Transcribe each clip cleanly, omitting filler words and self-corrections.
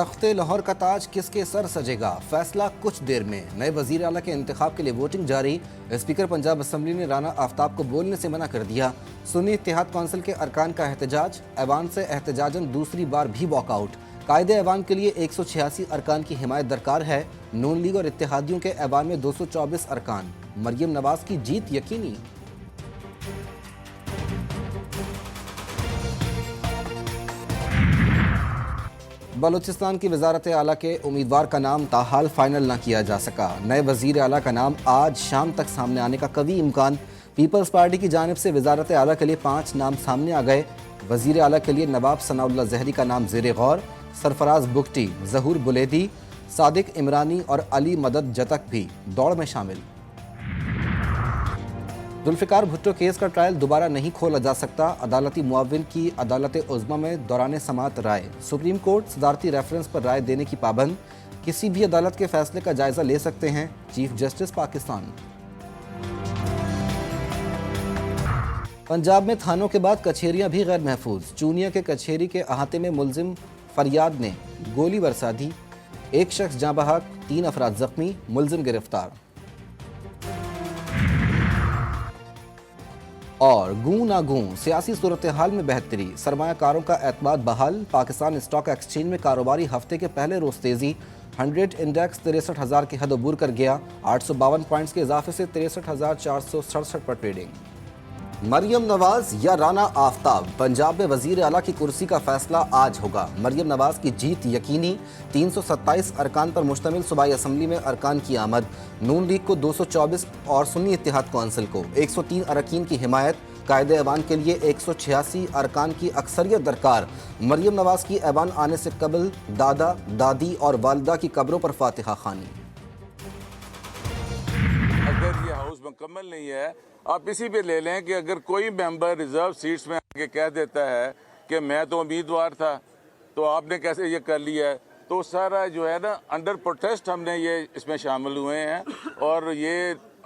तख्ते लाहौर का ताज किसके सर सजेगा, फैसला कुछ देर में। नए वजीर आला के इंतखाब के लिए वोटिंग जारी। स्पीकर पंजाब असम्बली ने राना आफ्ताब को बोलने से मना कर दिया। सुन्नी इत्तेहाद कौंसिल के अरकान का एहतजाज, ऐवान से एहतजाजन दूसरी बार भी वॉकआउट। कायदे ऐवान के लिए 186 अरकान की हिमायत दरकार है। नून लीग और इत्तेहादियों के ऐवान में 224 अरकान। मरियम नवाज की जीत यकीनी। बलूचिस्तान की वजारत आला के उम्मीदवार का नाम ताहाल फाइनल न किया जा सका। नए वजीर आला का नाम आज शाम तक सामने आने का कवी इम्कान। पीपल्स पार्टी की जानिब से वजारत आला के लिए 5 नाम सामने आ गए। वजीर आला के लिए नवाब सनाउल्लाह जहरी का नाम ज़ेरे गौर। सरफराज बुगटी, जहूर बुलेदी, सादिक इमरानी और अली मदद जतक भी दौड़ में शामिल। जुल्फ़िकार भुट्टो केस का ट्रायल दोबारा नहीं खोला जा सकता। अदालती मुआविन की अदालत उज़्मा में दौरान समाअत राय। सुप्रीम कोर्ट सदारती रेफरेंस पर राय देने की पाबंद। किसी भी अदालत के फैसले का जायजा ले सकते हैं चीफ जस्टिस पाकिस्तान। पंजाब में थानों के बाद कचहरियां भी गैर महफूज। चूनिया के कचहरी के अहाते में मुलजिम फरियाद ने गोली बरसा दी। 1 शख्स जाँ बहक, 3 अफराद जख्मी, मुलजिम गिरफ्तार। और गूं ना गूं, सियासी सूरत हाल में बेहतरी। सरमायाकारों का एतमाद बहाल। पाकिस्तान स्टॉक एक्सचेंज में कारोबारी हफ्ते के पहले रोज तेजी। 100 इंडेक्स 63,000 की हद अबूर कर गया। 852 पॉइंट्स के इजाफे से 63,467 पर ट्रेडिंग। मरियम नवाज या राना आफ्ताब, पंजाब में वजीर आला की कुर्सी का फैसला आज होगा। मरियम नवाज की जीत यकीनी। 327 अरकान पर मुश्तमिल सूबाई असम्बली में अरकान की आमद। नून लीग को 224 और सुन्नी इत्तेहाद कौंसिल को 103 अरकान की हिमायत। कायदे ऐवान के लिए 186 अरकान की अक्सरियत दरकार। मरियम नवाज की ऐवान आने से कबल दादा, दादी और वालिदा की कब्रों पर फातिहा खानी। अगर ये हाउस मुकम्मल नहीं है, आप इसी पे ले लें कि अगर कोई मेंबर रिजर्व सीट्स में आके कह देता है कि मैं तो उम्मीदवार था, तो आपने कैसे ये कर लिया है, तो सारा जो है ना अंडर प्रोटेस्ट हमने ये इसमें शामिल हुए हैं। और ये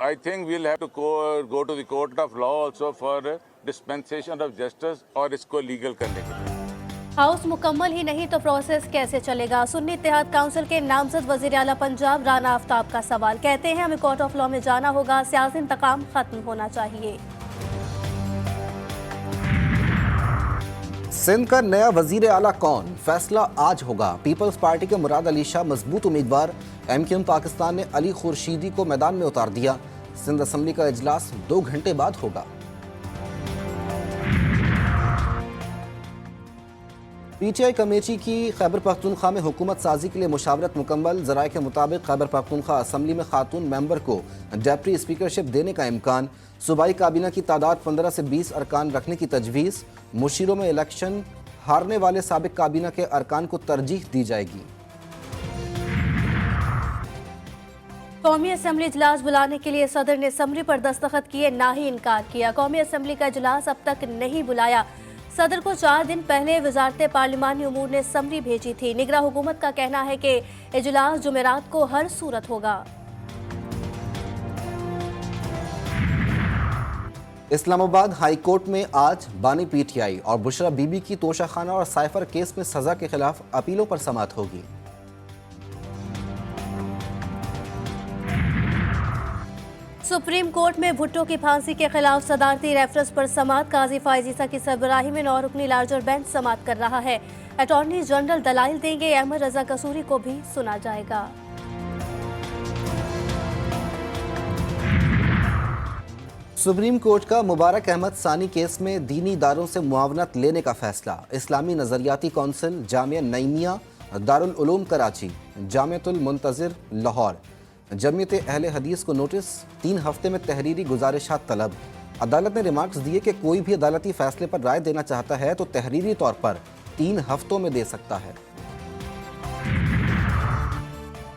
I think we'll have to go to the court of law also for dispensation of justice और इसको लीगल करने के लिए। हाउस मुकम्मल ही नहीं तो प्रोसेस कैसे चलेगा? सुन्नी इत्तेहाद काउंसिल के नामजद वजीर आला पंजाब राना आफ्ताब का सवाल। कहते हैं हमें कोर्ट ऑफ लॉ में जाना होगा, सियासी इंतकाम खत्म होना चाहिए। सिंध का नया वजीर आला कौन, फैसला आज होगा। पीपल्स पार्टी के मुराद अली शाह मजबूत उम्मीदवार। MQM पाकिस्तान ने अली खुर्शीदी को मैदान में उतार दिया। सिंध असम्बली का इजलास 2 घंटे बाद होगा। PTI कमेटी की खैबर पख्तूनख्वा में हुकूमत साजी के लिए मुशावरत मुकम्मल। ज़राए के मुताबिक खैबर पख्तूनख्वा असम्बली में खातून मेंबर को डेप्टी स्पीकरशिप देने का इम्कान। सूबाई काबीना की तादाद 15 से 20 अरकान रखने की तजवीज़। मुशीरों में इलेक्शन हारने वाले साबिक काबीना के अरकान को तरजीह दी जाएगी। कौमी असम्बली इजलास बुलाने के लिए सदर ने समरी पर दस्तखत किए, ना ही इनकार किया। कौमी असम्बली का इजलास अब तक नहीं बुलाया। सदर को 4 दिन पहले वजारत पार्लिमानी उमूर ने समरी भेजी थी। निगरां हुकूमत का कहना है कि इजलास जुमेरात को हर सूरत होगा। इस्लामाबाद हाई कोर्ट में आज बानी PTI और बुशरा बीबी की तोशाखाना और साइफर केस में सजा के खिलाफ अपीलों पर समाअत होगी। सुप्रीम कोर्ट में भुट्टो की फांसी के खिलाफ सदारती रेफरेंस पर समाअत। काजी फायजीसा की सरबराही में 9 रुकनी लार्जर बेंच समाअत कर रहा है। अटॉर्नी जनरल दलाइल देंगे। अहमद रजा कसूरी को भी सुना जाएगा। सुप्रीम कोर्ट का मुबारक अहमद सानी केस में दीनी इदारों से मुआवनत लेने का फैसला। इस्लामी नजरियाती कौंसिल, जामिया नईमिया, दारुल उलूम कराची, जामियतुल मुंतजिर लाहौर, जमीयत अहले हदीस को नोटिस। 3 हफ्ते में तहरीरी गुजारिशात तलब। अदालत ने रिमार्क्स दिए कि कोई भी अदालती फैसले पर राय देना चाहता है तो तहरीरी तौर पर 3 हफ्तों में दे सकता है।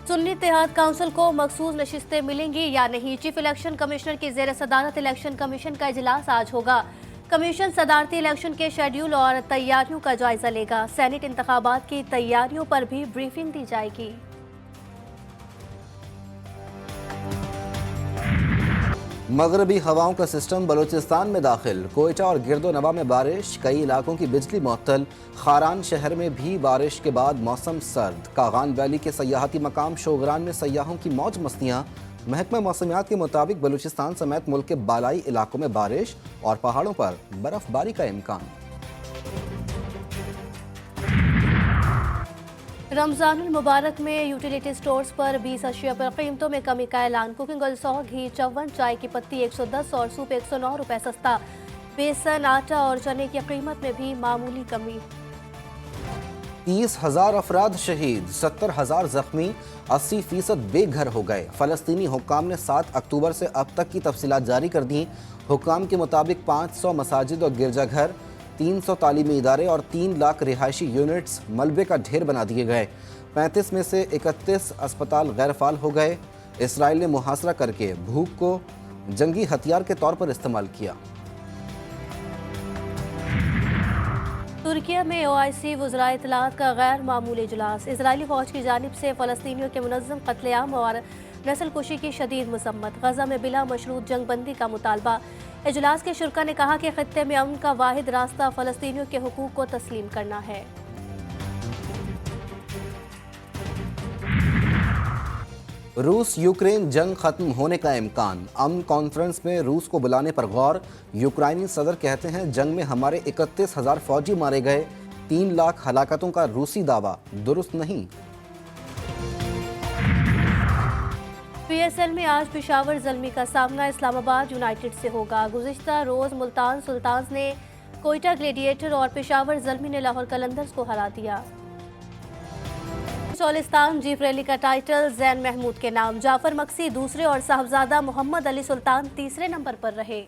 सुन्नी इत्तेहाद काउंसिल को मखसूस नशिस्तें मिलेंगी या नहीं? चीफ इलेक्शन कमिश्नर की ज़ेर सदारत इलेक्शन कमीशन का इजलास आज होगा। कमीशन सदारती इलेक्शन के शेड्यूल और तैयारियों का जायजा लेगा। सेनेट इंतखाबात की तैयारियों पर भी ब्रीफिंग दी जाएगी। मगरबी हवाओं का सिस्टम बलूचिस्तान में दाखिल, कोयटा और गिरदोनवा में बारिश, कई इलाकों की बिजली मुअत्तल। खारान शहर में भी बारिश के बाद मौसम सर्द। कागान वैली के सयाहती मकाम शोगरान में सयाहों की मौज मस्तियाँ। महकमा मौसमियात के मुताबिक बलूचिस्तान समेत मुल्क के बालाई इलाकों में बारिश और पहाड़ों पर बर्फबारी का इम्कान। रमजानुल मुबारक में यूटिलिटी स्टोर्स पर 20 अशिया पर कीमतों में कमी का ऐलान। कुकिंग ऑयल 100, घी 54, चाय की पत्ती 110 और सूप 109 रुपए सस्ता। बेसन, आटा और चने की कीमत में भी मामूली कमी। 30,000 अफराद शहीद, 70,000 जख्मी, 80% बेघर हो गए। फ़लस्तीनी हुक्काम ने 7 अक्टूबर से अब तक की तफसीलात जारी कर दी। हुक्काम के मुताबिक 500 मसाजिद और गिरजाघर, 300 तालीमी इदारे और 3 लाख रिहायशी यूनिट्स मलबे का ढेर बना दिए गए। 35 में से 31 अस्पताल गैर फाल हो गए। इसराइल ने मुहासरा करके भूख को जंगी हथियार के तौर पर इस्तेमाल किया। तुर्किया में OIC वज़राए इत्तलाआत का गैर मामूली इजलास। इजरायली फौज की जानिब से फ़लस्तीनियों के मुनज़्ज़म कत्लेआम और नस्ल कुशी की शदीद मसम्मत। गजा में बिला मशरूत जंग बंदी का मुतालबा। इजलास के शुरका ने कहा कि खित्ते में अमन का वाहिद रास्ता फ़लस्तीनियों के हुकूक को तस्लीम करना है। रूस यूक्रेन जंग खत्म होने का इम्कान। अमन कॉन्फ्रेंस में रूस को बुलाने पर गौर। यूक्राइनी सदर कहते हैं जंग में हमारे 31,000 फौजी मारे गए। 3 लाख हलाकतों का रूसी दावा दुरुस्त नहीं। PSL में आज पेशावर ज़ल्मी का सामना इस्लामाबाद यूनाइटेड से होगा। गुज़िश्ता रोज़ मुल्तान सुल्तान्स ने कोयटा ग्लेडिएटर और पेशावर ज़ल्मी ने लाहौर कलंदर्स को हरा दिया। चौलिस्तान जीप रैली का टाइटल जैन महमूद के नाम। जाफर मक्सी दूसरे और साहबजादा मोहम्मद अली सुल्तान तीसरे नंबर पर रहे।